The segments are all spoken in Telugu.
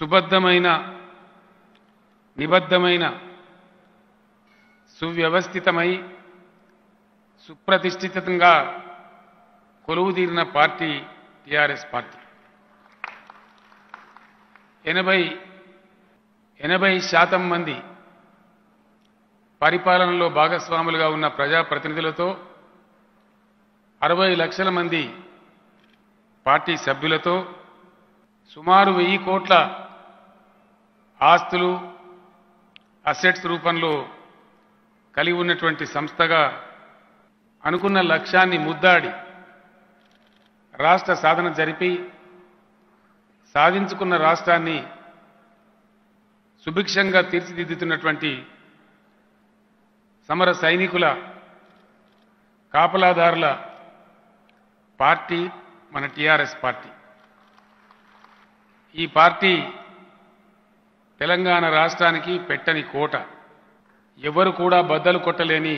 సుబద్ధమైన నిబద్ధమైన సువ్యవస్థితమై సుప్రతిష్ఠితంగా కొలువుదీరిన పార్టీ టిఆర్ఎస్ పార్టీ. 80% మంది పరిపాలనలో భాగస్వాములుగా ఉన్న ప్రజాప్రతినిధులతో 60 లక్షల మంది పార్టీ సభ్యులతో సుమారు 1000 కోట్ల ఆస్తులు అసెట్స్ రూపంలో కలిగి ఉన్నటువంటి సంస్థగా అనుకున్న లక్ష్యాన్ని ముద్దాడి రాష్ట్ర సాధన జరిపి సాధించుకున్న రాష్ట్రాన్ని సుభిక్షంగా తీర్చిదిద్దుతున్నటువంటి సమర సైనికుల కాపలాదారుల పార్టీ మన టిఆర్ఎస్ పార్టీ. ఈ పార్టీ తెలంగాణ రాష్ట్రానికి పెట్టని కోట, ఎవరు కూడా బద్దలు కొట్టలేని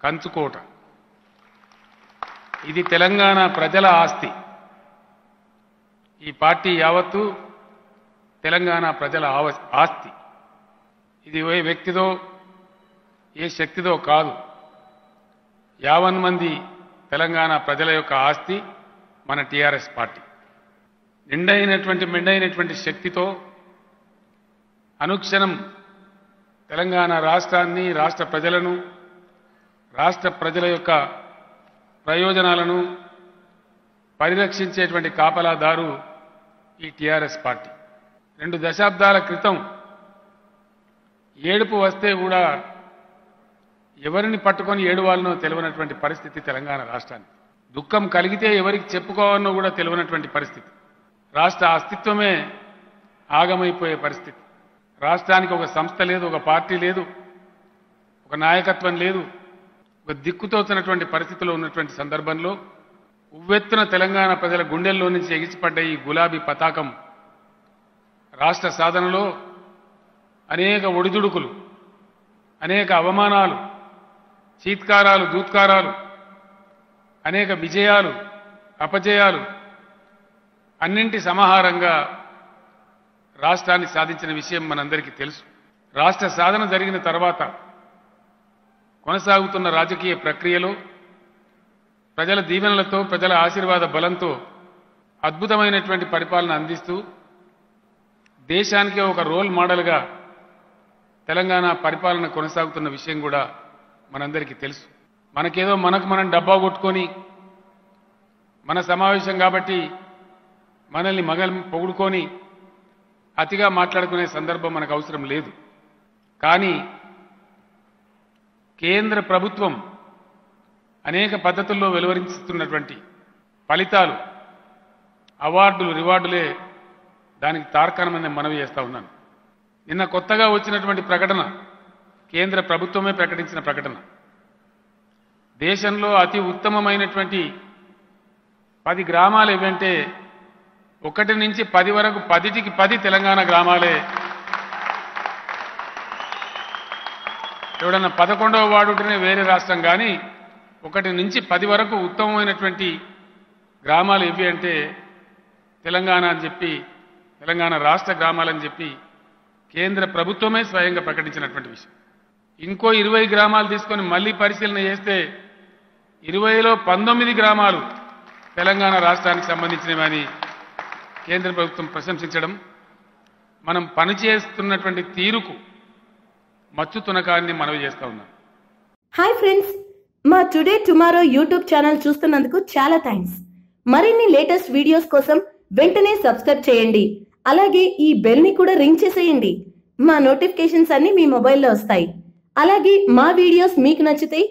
కంచుకోట. ఇది తెలంగాణ ప్రజల ఆస్తి. ఈ పార్టీ యావత్తు తెలంగాణ ప్రజల ఆస్తి. ఇది ఏ వ్యక్తిదో ఏ శక్తిదో కాదు, 50 మంది తెలంగాణ ప్రజల యొక్క ఆస్తి మన టిఆర్ఎస్ పార్టీ. మెండైనటువంటి శక్తితో అనుక్షణం తెలంగాణ రాష్ట్రాన్ని, రాష్ట్ర ప్రజలను, రాష్ట్ర ప్రజల యొక్క ప్రయోజనాలను పరిరక్షించేటువంటి కాపలాదారు ఈ టిఆర్ఎస్ పార్టీ. 2 దశాబ్దాల క్రితం ఏడుపు వస్తే కూడా ఎవరిని పట్టుకొని ఏడువాలనో తెలియనటువంటి పరిస్థితి తెలంగాణ రాష్ట్రానికి. దుఃఖం కలిగితే ఎవరికి చెప్పుకోవాలనో కూడా తెలియనటువంటి పరిస్థితి. రాష్ట్ర అస్తిత్వమే ఆగమైపోయే పరిస్థితి. రాష్ట్రానికి ఒక సంస్థ లేదు, ఒక పార్టీ లేదు, ఒక నాయకత్వం లేదు, ఒక దిక్కుతోచినటువంటి పరిస్థితిలో ఉన్నటువంటి సందర్భంలో ఉవ్వెత్తున తెలంగాణ ప్రజల గుండెల్లో నుంచి ఎగిసిపడ్డ ఈ గులాబీ పతాకం రాష్ట్ర సాధనలో అనేక ఒడిదుడుకులు, అనేక అవమానాలు, చీత్కారాలు, దూత్కారాలు, అనేక విజయాలు, అపజయాలు అన్నింటి సమాహారంగా రాష్ట్రాన్ని సాధించిన విషయం మనందరికీ తెలుసు. రాష్ట్ర సాధన జరిగిన తర్వాత కొనసాగుతున్న రాజకీయ ప్రక్రియలో ప్రజల దీవెనలతో, ప్రజల ఆశీర్వాద బలంతో అద్భుతమైనటువంటి పరిపాలన అందిస్తూ దేశానికి ఒక రోల్ మోడల్గా తెలంగాణ పరిపాలన కొనసాగుతున్న విషయం కూడా మనందరికీ తెలుసు. మనకేదో మనం డబ్బా కొట్టుకొని మన సమావేశం కాబట్టి మనల్ని పొగుడుకొని అతిగా మాట్లాడుకునే సందర్భం మనకు అవసరం లేదు. కానీ కేంద్ర ప్రభుత్వం అనేక పద్ధతుల్లో వెలువరిస్తున్నటువంటి ఫలితాలు, అవార్డులు, రివార్డులే దానికి తార్కాణమని మనవి చేస్తా ఉన్నాను. నిన్న కొత్తగా వచ్చినటువంటి ప్రకటన, కేంద్ర ప్రభుత్వమే ప్రకటించిన ప్రకటన, దేశంలో అతి ఉత్తమమైనటువంటి 10 గ్రామాలు ఏవంటే 1 నుంచి 10 వరకు 10కి 10 తెలంగాణ గ్రామాలే. ఎవడన్నా 11వ వార్డు ఉంటేనే వేరే రాష్ట్రం, కానీ 1 నుంచి 10 వరకు ఉత్తమమైనటువంటి గ్రామాలు ఇవి అంటే తెలంగాణ అని చెప్పి, తెలంగాణ రాష్ట్ర గ్రామాలని చెప్పి కేంద్ర ప్రభుత్వమే స్వయంగా ప్రకటించినటువంటి విషయం. ఇంకో 20 గ్రామాలు తీసుకొని మళ్ళీ పరిశీలన చేస్తే 20లో 19 గ్రామాలు తెలంగాణ రాష్ట్రానికి సంబంధించినవని కేంద్ర ప్రభుత్వం ప్రశంసించడం మనం పనిచేస్తున్నటువంటి తీరుకు మచ్చు తునకాన్ని మనవి చేస్తా ఉన్నాం. హాయ్ ఫ్రెండ్స్, మా టుడే టుమారో యూట్యూబ్ ఛానల్ చూస్తున్నందుకు చాలా థ్యాంక్స్. మరిన్ని లేటెస్ట్ వీడియోస్ కోసం వెంటనే సబ్స్క్రైబ్ చేయండి. అలాగే ఈ బెల్ ని కూడా రింగ్ చేసేయండి. మా నోటిఫికేషన్స్ అన్ని మీ మొబైల్లో వస్తాయి. అలాగే మా వీడియోస్ మీకు నచ్చితే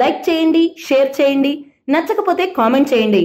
లైక్ చేయండి, షేర్ చేయండి, నచ్చకపోతే కామెంట్ చేయండి.